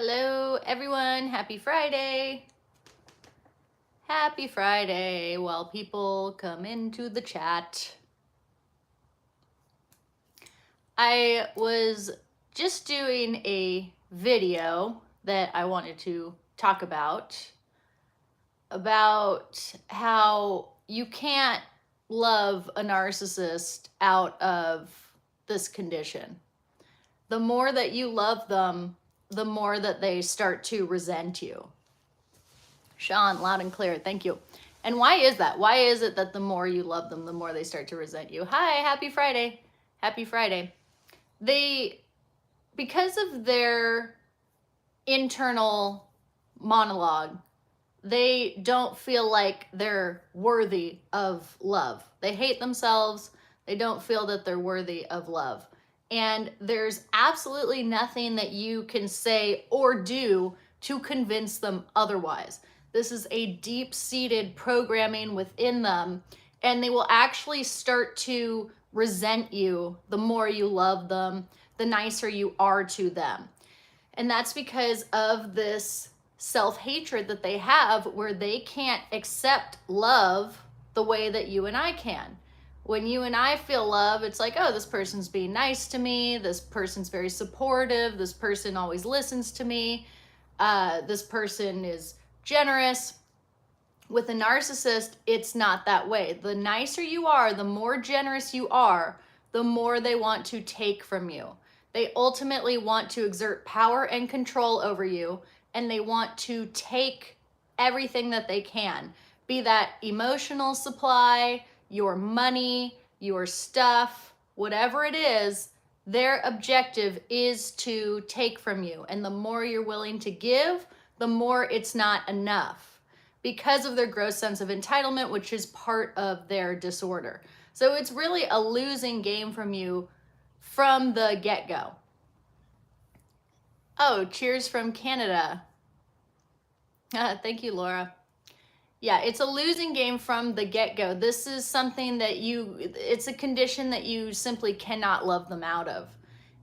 Hello, everyone. Happy Friday. Happy Friday while people come into the chat. I was just doing a video that I wanted to talk about how you can't love a narcissist out of this condition. The more that you love them, the more that they start to resent you. Sean, loud and clear. Thank you. And why is that? Why is it that the more you love them, the more they start to resent you? Hi, happy Friday. Happy Friday. Because of their internal monologue, they don't feel like they're worthy of love. They hate themselves. They don't feel that they're worthy of love. And there's absolutely nothing that you can say or do to convince them otherwise. This is a deep-seated programming within them, and they will actually start to resent you the more you love them, the nicer you are to them. And that's because of this self-hatred that they have, where they can't accept love the way that you and I can. When you and I feel love, it's like, oh, this person's being nice to me, this person's very supportive, this person always listens to me, this person is generous. With a narcissist, it's not that way. The nicer you are, the more generous you are, the more they want to take from you. They ultimately want to exert power and control over you, and they want to take everything that they can, be that emotional supply, your money, your stuff, whatever it is. Their objective is to take from you. And the more you're willing to give, the more it's not enough, because of their gross sense of entitlement, which is part of their disorder. So it's really a losing game from you from the get-go. Oh, cheers from Canada. Thank you, Laura. Yeah, it's a losing game from the get-go. This is something that it's a condition that you simply cannot love them out of.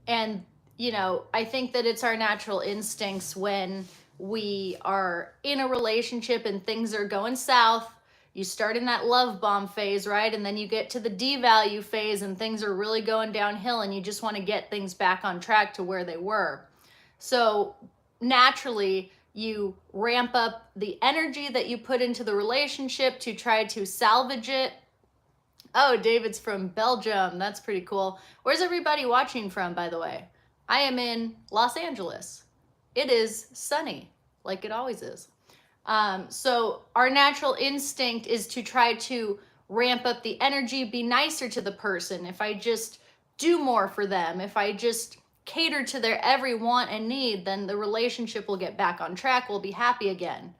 And, I think that it's our natural instincts when we are in a relationship and things are going south. You start in that love bomb phase, right? And then you get to the devalue phase and things are really going downhill and you just want to get things back on track to where they were. So naturally, you ramp up the energy that you put into the relationship to try to salvage it. Oh, David's from Belgium. That's pretty cool. Where's everybody watching from, by the way? I am in Los Angeles. It is sunny, like it always is. So our natural instinct is to try to ramp up the energy, be nicer to the person. If I just do more for them, if I just cater to their every want and need, then the relationship will get back on track. We'll be happy again.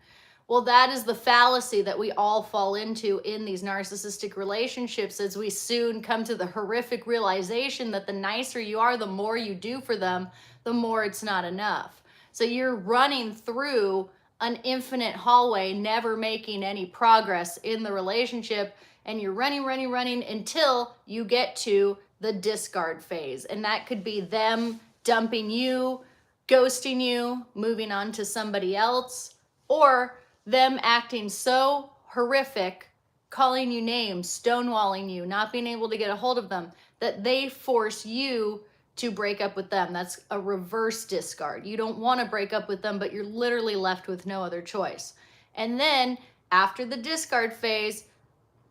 Well, that is the fallacy that we all fall into in these narcissistic relationships, as we soon come to the horrific realization that the nicer you are, the more you do for them, the more it's not enough. So you're running through an infinite hallway, never making any progress in the relationship, and you're running until you get to the discard phase. And that could be them dumping you, ghosting you, moving on to somebody else, or them acting so horrific, calling you names, stonewalling you, not being able to get a hold of them, that they force you to break up with them. That's a reverse discard. You don't want to break up with them, but you're literally left with no other choice. And then after the discard phase,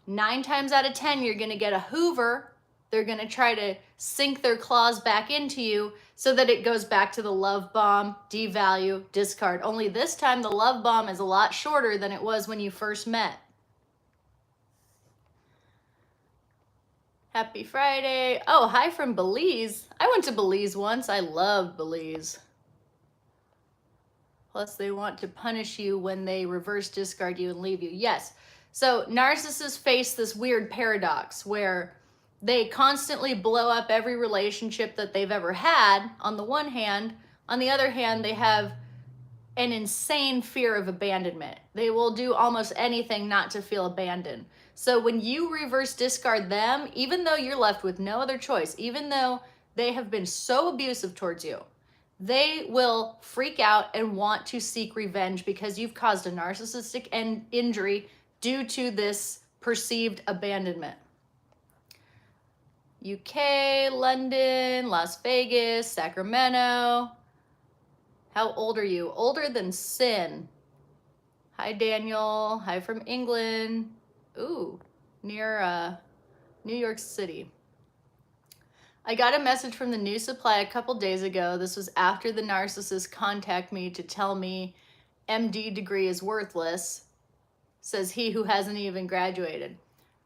9 times out of 10, you're going to get a Hoover. They're going to try to sink their claws back into you so that it goes back to the love bomb, devalue, discard. Only this time the love bomb is a lot shorter than it was when you first met. Happy Friday. Oh, hi from Belize. I went to Belize once. I love Belize. Plus, they want to punish you when they reverse discard you and leave you. Yes. So narcissists face this weird paradox where they constantly blow up every relationship that they've ever had, on the one hand. On the other hand, they have an insane fear of abandonment. They will do almost anything not to feel abandoned. So when you reverse discard them, even though you're left with no other choice, even though they have been so abusive towards you, they will freak out and want to seek revenge because you've caused a narcissistic injury due to this perceived abandonment. UK, London, Las Vegas, Sacramento. How old are you? Older than sin. Hi, Daniel. Hi from England. Ooh, near New York City. I got a message from the new supply a couple days ago. This was after the narcissist contacted me to tell me MD degree is worthless, says he who hasn't even graduated.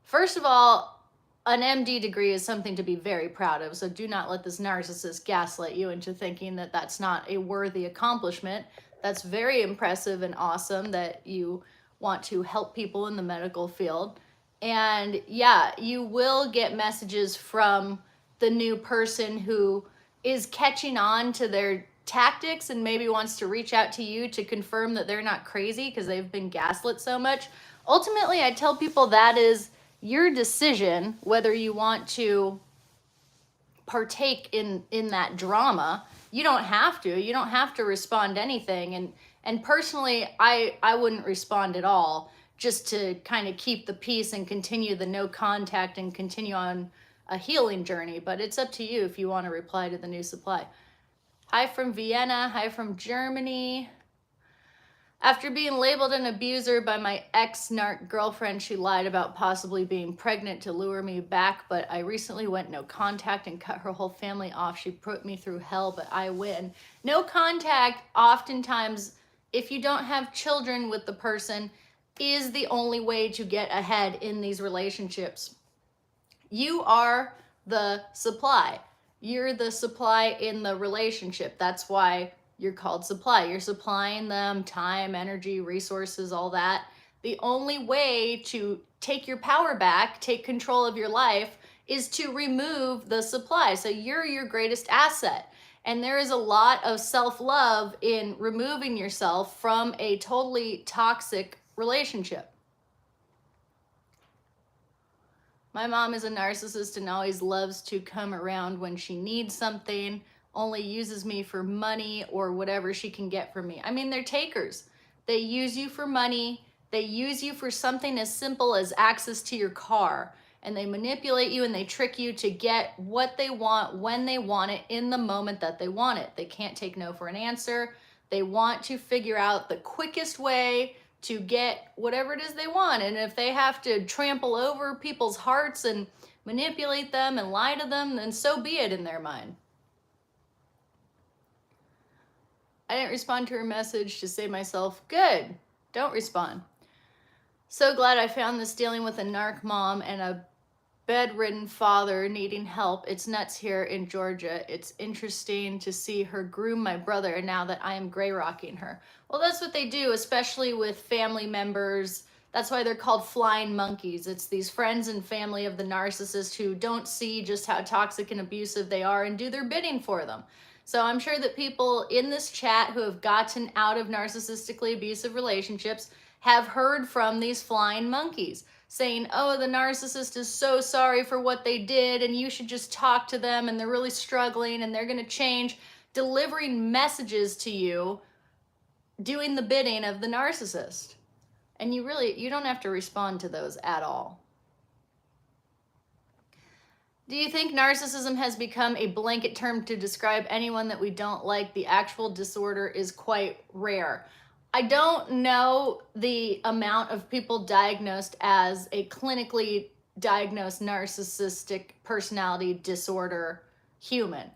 First of all, an MD degree is something to be very proud of, so do not let this narcissist gaslight you into thinking that that's not a worthy accomplishment. That's very impressive and awesome that you want to help people in the medical field. And yeah, you will get messages from the new person who is catching on to their tactics and maybe wants to reach out to you to confirm that they're not crazy because they've been gaslit so much. Ultimately, I tell people that is your decision whether you want to partake in that drama. You don't have to respond to anything. And personally, I wouldn't respond at all, just to kind of keep the peace and continue the no contact and continue on a healing journey. But it's up to you if you want to reply to the new supply. Hi from Vienna. Hi from Germany. After being labeled an abuser by my ex-narc girlfriend, she lied about possibly being pregnant to lure me back, but I recently went no contact and cut her whole family off. She put me through hell, but I win. No contact, oftentimes, if you don't have children with the person, is the only way to get ahead in these relationships. You are the supply. You're the supply in the relationship. That's why you're called supply. You're supplying them time, energy, resources, all that. The only way to take your power back, take control of your life, is to remove the supply. So you're your greatest asset. And there is a lot of self-love in removing yourself from a totally toxic relationship. My mom is a narcissist and always loves to come around when she needs something, only uses me for money or whatever she can get from me. I mean, they're takers. They use you for money. They use you for something as simple as access to your car. And they manipulate you and they trick you to get what they want when they want it in the moment that they want it. They can't take no for an answer. They want to figure out the quickest way to get whatever it is they want. And if they have to trample over people's hearts and manipulate them and lie to them, then so be it in their mind. I didn't respond to her message to save myself. Good. Don't respond. So glad I found this dealing with a narc mom and a bedridden father needing help. It's nuts here in Georgia. It's interesting to see her groom my brother now that I am gray rocking her. Well, that's what they do, especially with family members. That's why they're called flying monkeys. It's these friends and family of the narcissist who don't see just how toxic and abusive they are and do their bidding for them. So I'm sure that people in this chat who have gotten out of narcissistically abusive relationships have heard from these flying monkeys saying, oh, the narcissist is so sorry for what they did and you should just talk to them and they're really struggling and they're going to change, delivering messages to you, doing the bidding of the narcissist. And you don't have to respond to those at all. Do you think narcissism has become a blanket term to describe anyone that we don't like? The actual disorder is quite rare. I don't know the amount of people diagnosed as a clinically diagnosed narcissistic personality disorder human,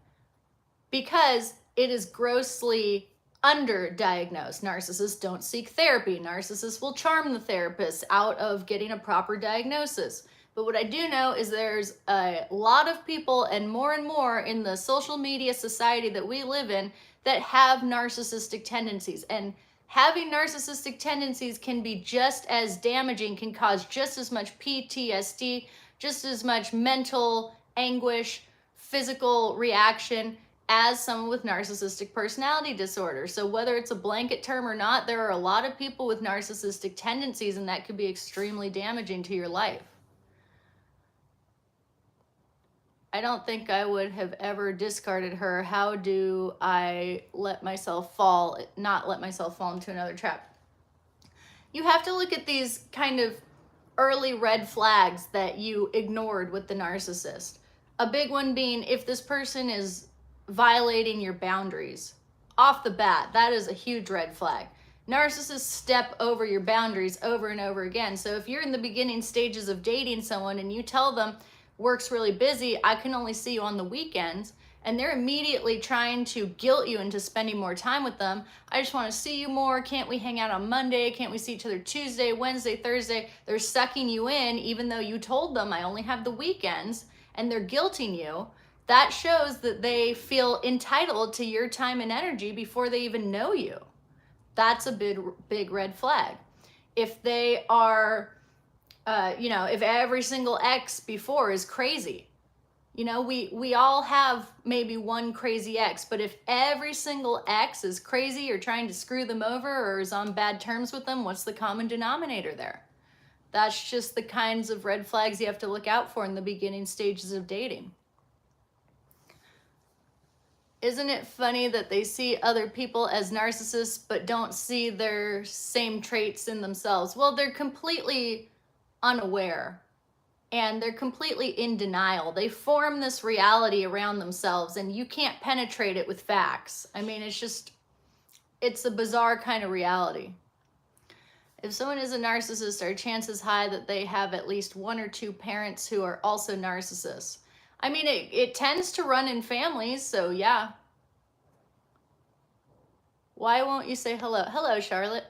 because it is grossly underdiagnosed. Narcissists don't seek therapy. Narcissists will charm the therapist out of getting a proper diagnosis. But what I do know is there's a lot of people and more in the social media society that we live in that have narcissistic tendencies. And having narcissistic tendencies can be just as damaging, can cause just as much PTSD, just as much mental anguish, physical reaction as someone with narcissistic personality disorder. So whether it's a blanket term or not, there are a lot of people with narcissistic tendencies, and that could be extremely damaging to your life. I don't think I would have ever discarded her. How do I not let myself fall into another trap? You have to look at these kind of early red flags that you ignored with the narcissist. A big one being if this person is violating your boundaries. Off the bat, that is a huge red flag. Narcissists step over your boundaries over and over again. So if you're in the beginning stages of dating someone and you tell them, work's really busy, I can only see you on the weekends, and they're immediately trying to guilt you into spending more time with them. I just want to see you more. Can't we hang out on Monday? Can't we see each other Tuesday, Wednesday, Thursday? They're sucking you in even though you told them I only have the weekends, and they're guilting you. That shows that they feel entitled to your time and energy before they even know you. That's a big red flag. If they are, if every single ex before is crazy, we all have maybe one crazy ex, but if every single ex is crazy or trying to screw them over or is on bad terms with them, what's the common denominator there? That's just the kinds of red flags you have to look out for in the beginning stages of dating. Isn't it funny that they see other people as narcissists but don't see their same traits in themselves? Well, they're completely unaware and they're completely in denial. They form this reality around themselves and you can't penetrate it with facts. I mean, it's a bizarre kind of reality. If someone is a narcissist, are chances high that they have at least one or two parents who are also narcissists? I mean, it tends to run in families, so yeah. Why won't you say hello? Hello, Charlotte.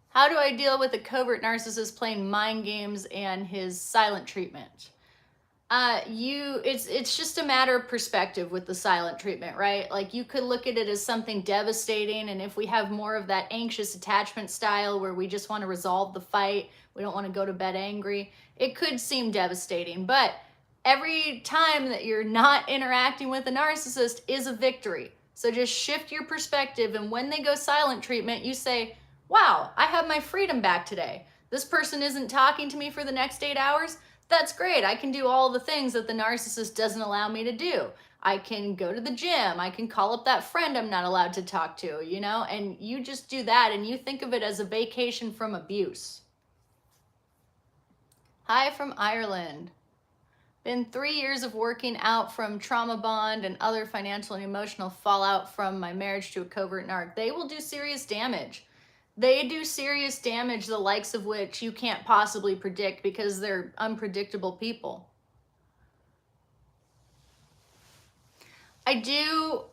How do I deal with a covert narcissist playing mind games and his silent treatment? It's just a matter of perspective with the silent treatment, right? Like you could look at it as something devastating, and if we have more of that anxious attachment style where we just want to resolve the fight, we don't want to go to bed angry, it could seem devastating. But every time that you're not interacting with a narcissist is a victory. So just shift your perspective, and when they go silent treatment, you say, wow, I have my freedom back today. This person isn't talking to me for the next 8 hours. That's great. I can do all the things that the narcissist doesn't allow me to do. I can go to the gym. I can call up that friend I'm not allowed to talk to, and you just do that and you think of it as a vacation from abuse. Hi from Ireland. Been 3 years of working out from trauma bond and other financial and emotional fallout from my marriage to a covert narc. They will do serious damage. They do serious damage, the likes of which you can't possibly predict because they're unpredictable people. I do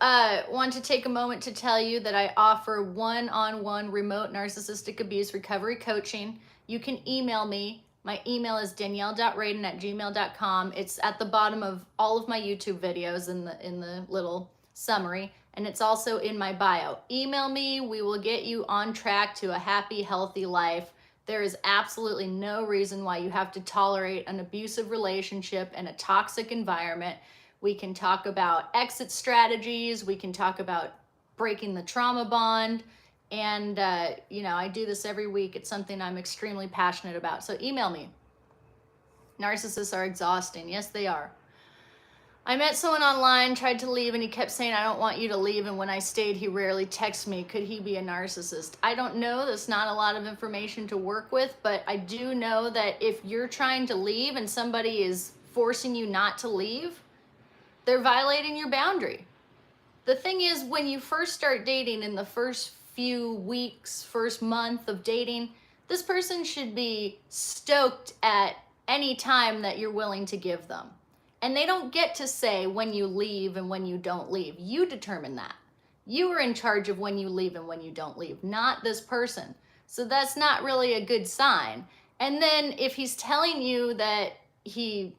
want to take a moment to tell you that I offer one-on-one remote narcissistic abuse recovery coaching. You can email me. My email is danielle.radin@gmail.com. It's at the bottom of all of my YouTube videos in the little summary. And it's also in my bio. Email me. We will get you on track to a happy, healthy life. There is absolutely no reason why you have to tolerate an abusive relationship and a toxic environment. We can talk about exit strategies. We can talk about breaking the trauma bond. And, I do this every week. It's something I'm extremely passionate about. So email me. Narcissists are exhausting. Yes, they are. I met someone online, tried to leave, and he kept saying, I don't want you to leave. And when I stayed, he rarely texts me. Could he be a narcissist? I don't know. That's not a lot of information to work with. But I do know that if you're trying to leave and somebody is forcing you not to leave, they're violating your boundary. The thing is, when you first start dating, in the first few weeks, first month of dating, this person should be stoked at any time that you're willing to give them. And they don't get to say when you leave and when you don't leave. You determine that. You are in charge of when you leave and when you don't leave, not this person. So that's not really a good sign. And then if he's telling you that he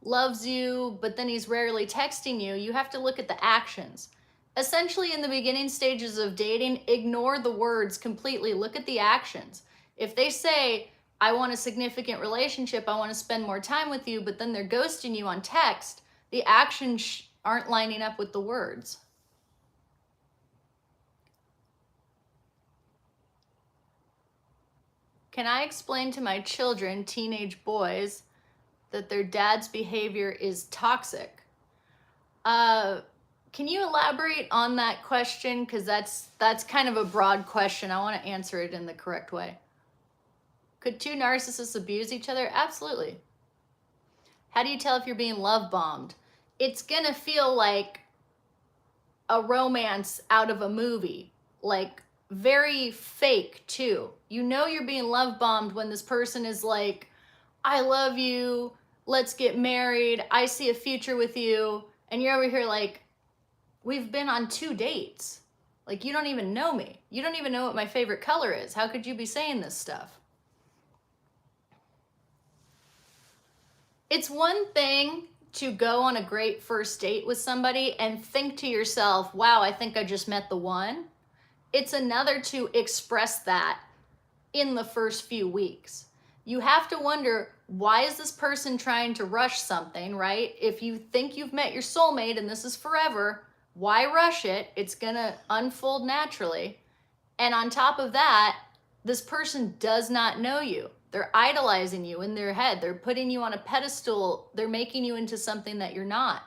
loves you, but then he's rarely texting you, you have to look at the actions. Essentially, in the beginning stages of dating, ignore the words completely. Look at the actions. If they say, I want a significant relationship, I want to spend more time with you, but then they're ghosting you on text, the actions aren't lining up with the words. Can I explain to my children, teenage boys, that their dad's behavior is toxic. Can you elaborate on that question? Because that's kind of a broad question. I want to answer it in the correct way. Could two narcissists abuse each other? Absolutely. How do you tell if you're being love bombed? It's gonna feel like a romance out of a movie, like very fake too. You know you're being love bombed when this person is like, I love you, let's get married, I see a future with you, and you're over here like, we've been on 2 dates. Like, you don't even know me. You don't even know what my favorite color is. How could you be saying this stuff? It's one thing to go on a great first date with somebody and think to yourself, wow, I think I just met the one. It's another to express that in the first few weeks. You have to wonder, why is this person trying to rush something, right? If you think you've met your soulmate and this is forever, why rush it? It's gonna unfold naturally. And on top of that, this person does not know you. They're idolizing you in their head. They're putting you on a pedestal. They're making you into something that you're not.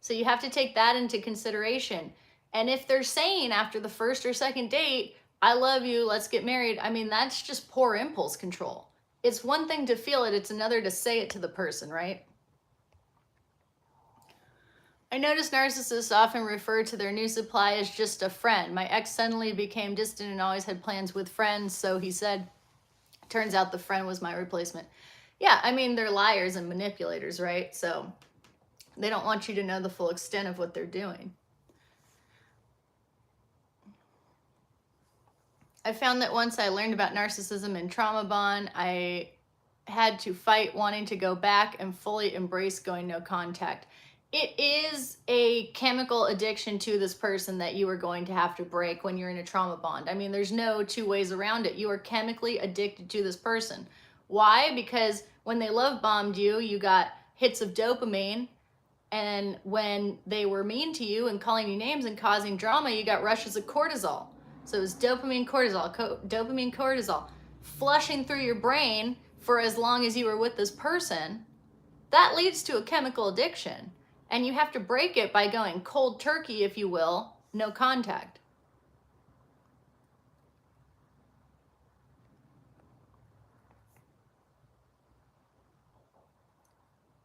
So you have to take that into consideration. And if they're saying after the first or second date, I love you, let's get married, I mean, that's just poor impulse control. It's one thing to feel it, it's another to say it to the person, right? I notice narcissists often refer to their new supply as just a friend. My ex suddenly became distant and always had plans with friends, so he said, turns out the friend was my replacement. Yeah, I mean, they're liars and manipulators, right? So they don't want you to know the full extent of what they're doing. I found that once I learned about narcissism and trauma bond, I had to fight wanting to go back and fully embrace going no contact. It is a chemical addiction to this person that you are going to have to break when you're in a trauma bond. I mean, there's no two ways around it. You are chemically addicted to this person. Why? Because when they love bombed you, you got hits of dopamine. And when they were mean to you and calling you names and causing drama, you got rushes of cortisol. So it was dopamine, cortisol, flushing through your brain for as long as you were with this person. That leads to a chemical addiction. And you have to break it by going cold turkey, if you will, no contact.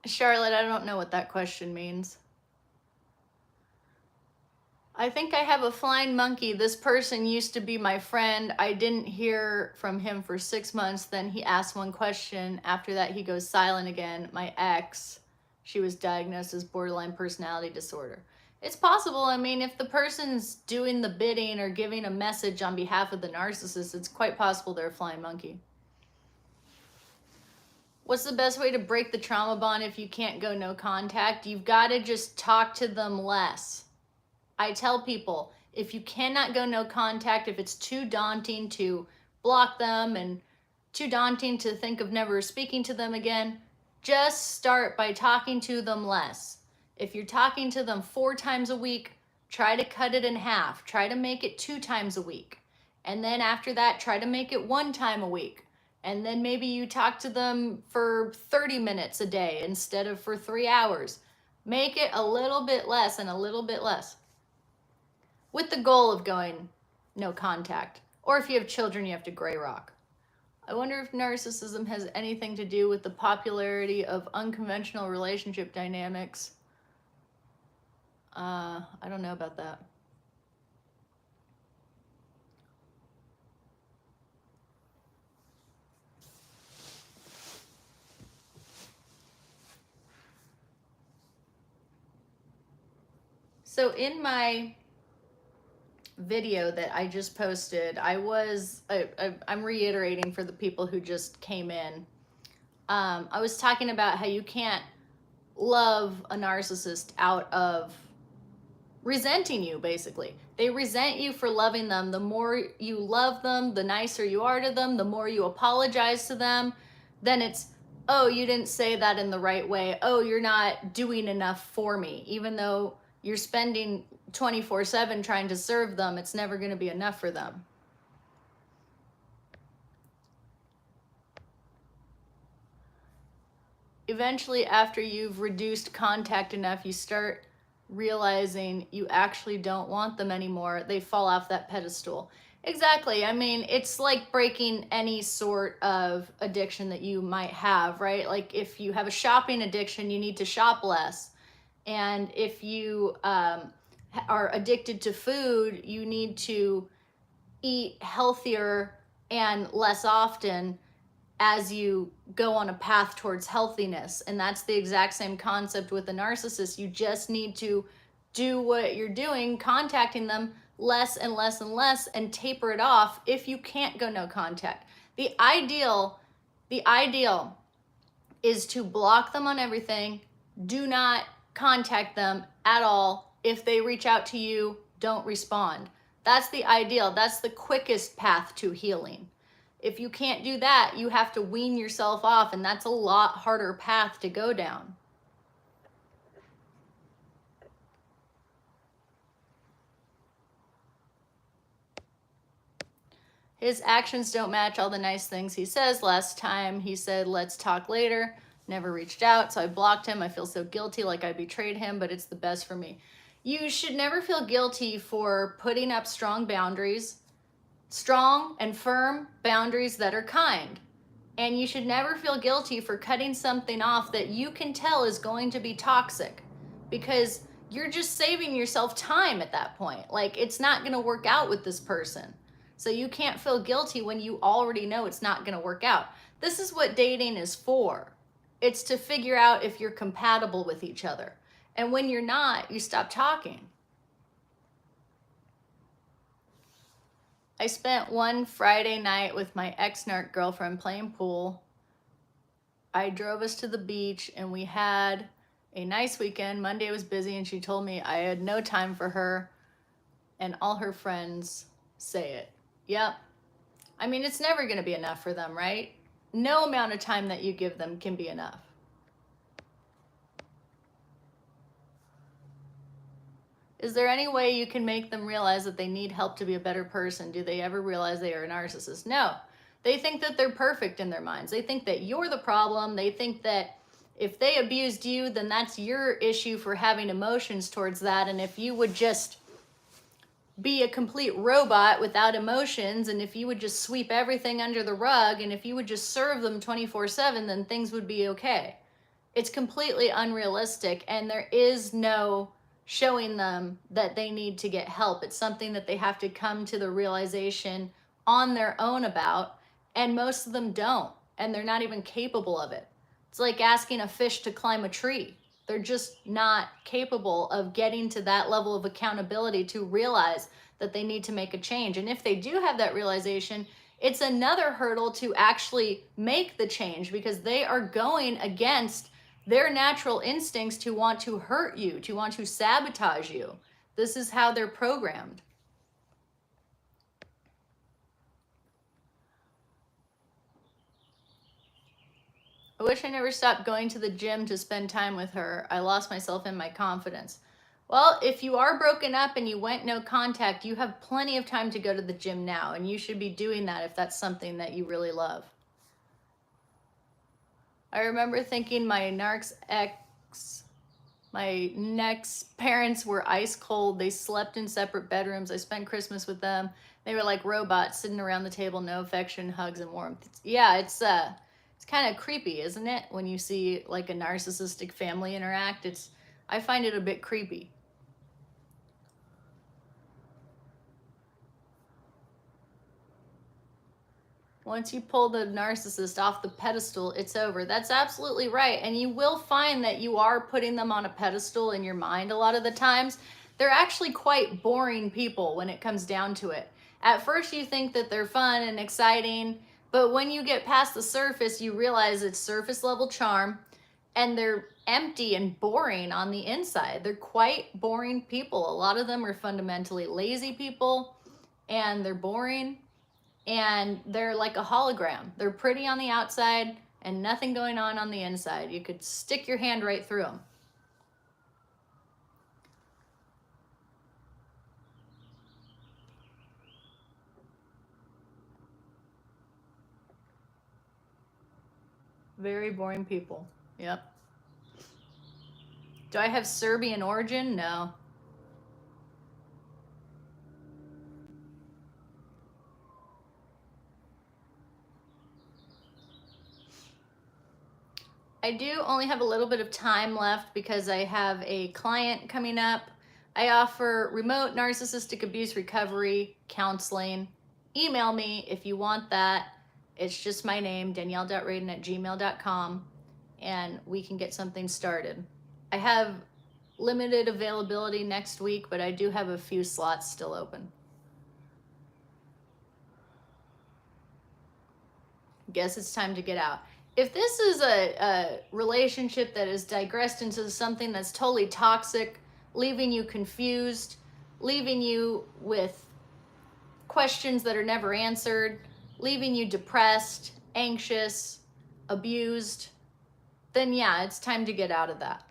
Charlotte, I don't know what that question means. I think I have a flying monkey. This person used to be my friend. I didn't hear from him for 6 months. Then he asked one question. After that, he goes silent again. My ex, she was diagnosed as borderline personality disorder. It's possible. I mean, if the person's doing the bidding or giving a message on behalf of the narcissist, it's quite possible they're a flying monkey. What's the best way to break the trauma bond if you can't go no contact? You've got to just talk to them less. I tell people, if you cannot go no contact, if it's too daunting to block them and too daunting to think of never speaking to them again, just start by talking to them less. If you're talking to them 4 times a week, try to cut it in half. Try to make it 2 times a week. And then after that, try to make it 1 time a week. And then maybe you talk to them for 30 minutes a day instead of for 3 hours. Make it a little bit less and a little bit less, with the goal of going no contact. Or if you have children, you have to gray rock. I wonder if narcissism has anything to do with the popularity of unconventional relationship dynamics. I don't know about that. So in my video that I just posted, I'm reiterating for the people who just came in. I was talking about how you can't love a narcissist out of resenting you, basically. They resent you for loving them. The more you love them, the nicer you are to them, the more you apologize to them, then it's, oh, you didn't say that in the right way. Oh, you're not doing enough for me. Even though you're spending 24/7 trying to serve them, it's never going to be enough for them. eventually, after you've reduced contact enough, you start realizing you actually don't want them anymore. They fall off that pedestal. Exactly. I mean, it's like breaking any sort of addiction that you might have, right? Like if you have a shopping addiction, you need to shop less. And if you are addicted to food, you need to eat healthier and less often as you go on a path towards healthiness. And that's the exact same concept with a narcissist. You just need to do what you're doing, contacting them less and less and less, and taper it off if you can't go no contact. The ideal is to block them on everything. Do not contact them at all. If they reach out to you, don't respond. That's the ideal. That's the quickest path to healing. If you can't do that, you have to wean yourself off, and that's a lot harder path to go down. His actions don't match all the nice things he says. Last time he said, let's talk later, never reached out, so I blocked him. I feel so guilty, like I betrayed him, but it's the best for me. You should never feel guilty for putting up strong boundaries, strong and firm boundaries that are kind. And you should never feel guilty for cutting something off that you can tell is going to be toxic, because you're just saving yourself time at that point. Like, it's not going to work out with this person. So you can't feel guilty when you already know it's not going to work out. This is what dating is for. It's to figure out if you're compatible with each other. And when you're not, you stop talking. I spent one Friday night with my ex-narc girlfriend playing pool. I drove us to the beach and we had a nice weekend. Monday was busy and she told me I had no time for her, and all her friends say it. Yep. I mean, it's never going to be enough for them, right? No amount of time that you give them can be enough. Is there any way you can make them realize that they need help to be a better person? Do they ever realize they are a narcissist? No. They think that they're perfect in their minds. They think that you're the problem. They think that if they abused you, then that's your issue for having emotions towards that. And if you would just be a complete robot without emotions, and if you would just sweep everything under the rug, and if you would just serve them 24/7, then things would be okay. It's completely unrealistic, and there is no showing them that they need to get help. It's something that they have to come to the realization on their own about, and most of them don't, and they're not even capable of it. It's like asking a fish to climb a tree. They're just not capable of getting to that level of accountability to realize that they need to make a change. And if they do have that realization, it's another hurdle to actually make the change, because they are going against their natural instincts to want to hurt you, to want to sabotage you. This is how they're programmed. I wish I never stopped going to the gym to spend time with her. I lost myself in my confidence. Well, if you are broken up and you went no contact, you have plenty of time to go to the gym now, and you should be doing that if that's something that you really love. I remember thinking my next parents were ice cold. They slept in separate bedrooms. I spent Christmas with them. They were like robots sitting around the table, no affection, hugs, and warmth. It's kind of creepy, isn't it? When you see like a narcissistic family interact, I find it a bit creepy. Once you pull the narcissist off the pedestal, it's over. That's absolutely right. And you will find that you are putting them on a pedestal in your mind a lot of the times. They're actually quite boring people when it comes down to it. At first you think that they're fun and exciting, but when you get past the surface, you realize it's surface level charm, and they're empty and boring on the inside. They're quite boring people. A lot of them are fundamentally lazy people, and they're boring. And they're like a hologram. They're pretty on the outside and nothing going on the inside. You could stick your hand right through them. Very boring people. Yep. Do I have Serbian origin? No. I do only have a little bit of time left because I have a client coming up. I offer remote narcissistic abuse recovery counseling. Email me if you want that. It's just my name, danielle.radin@gmail.com, and we can get something started. I have limited availability next week, but I do have a few slots still open. Guess it's time to get out. If this is a relationship that has digressed into something that's totally toxic, leaving you confused, leaving you with questions that are never answered, leaving you depressed, anxious, abused, then yeah, it's time to get out of that.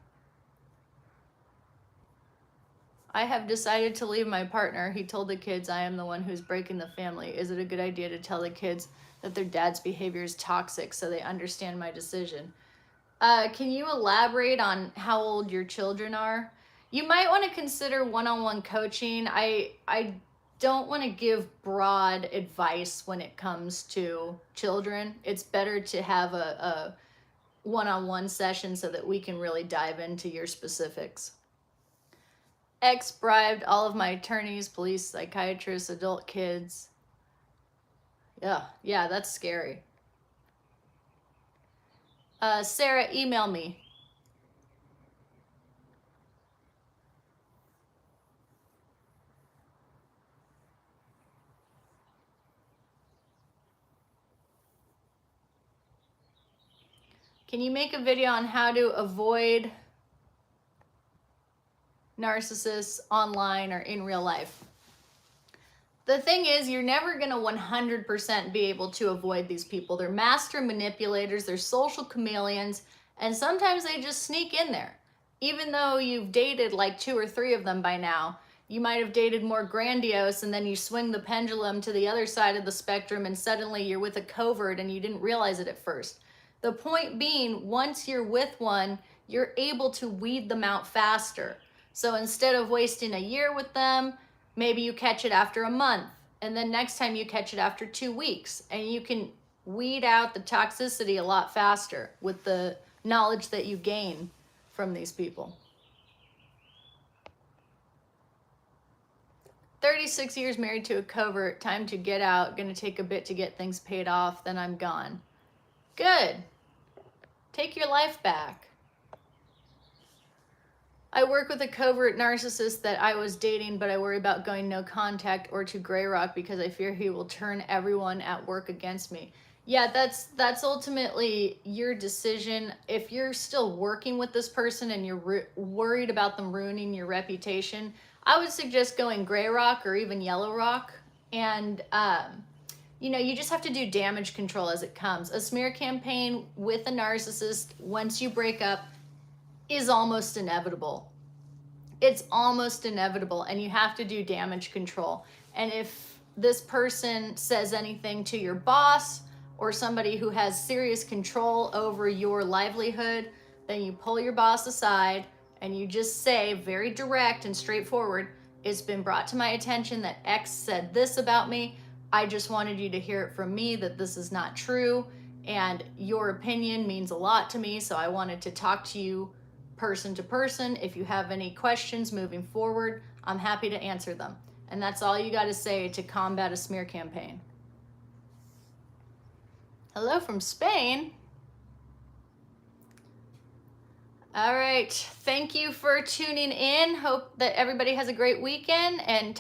I have decided to leave my partner. He told the kids I am the one who's breaking the family. Is it a good idea to tell the kids that their dad's behavior is toxic so they understand my decision? Can you elaborate on how old your children are? You might want to consider one-on-one coaching. I don't want to give broad advice when it comes to children. It's better to have a one-on-one session so that we can really dive into your specifics. Bribed all of my attorneys, police, psychiatrists, adult kids. Yeah, that's scary. Sarah, email me. Can you make a video on how to avoid narcissists online or in real life? The thing is, you're never going to 100% be able to avoid these people. They're master manipulators, they're social chameleons, and sometimes they just sneak in there. Even though you've dated like 2 or 3 of them by now, you might have dated more grandiose, and then you swing the pendulum to the other side of the spectrum and suddenly you're with a covert and you didn't realize it at first. The point being, once you're with one, you're able to weed them out faster. So instead of wasting a year with them, maybe you catch it after a month, and then next time you catch it after 2 weeks, and you can weed out the toxicity a lot faster with the knowledge that you gain from these people. 36 years married to a covert, time to get out, gonna take a bit to get things paid off, then I'm gone. Good. Take your life back. I work with a covert narcissist that I was dating, but I worry about going no contact or to Grey Rock because I fear he will turn everyone at work against me. Yeah, that's ultimately your decision. If you're still working with this person and you're worried about them ruining your reputation, I would suggest going Grey Rock or even Yellow Rock. And, you just have to do damage control as it comes. A smear campaign with a narcissist, once you break up, is almost inevitable. It's almost inevitable, and you have to do damage control. And if this person says anything to your boss or somebody who has serious control over your livelihood, then you pull your boss aside and you just say, very direct and straightforward, it's been brought to my attention that X said this about me. I just wanted you to hear it from me that this is not true, and your opinion means a lot to me, so I wanted to talk to you person to person. If you have any questions moving forward, I'm happy to answer them. And that's all you got to say to combat a smear campaign. Hello from Spain. All right. Thank you for tuning in. Hope that everybody has a great weekend, and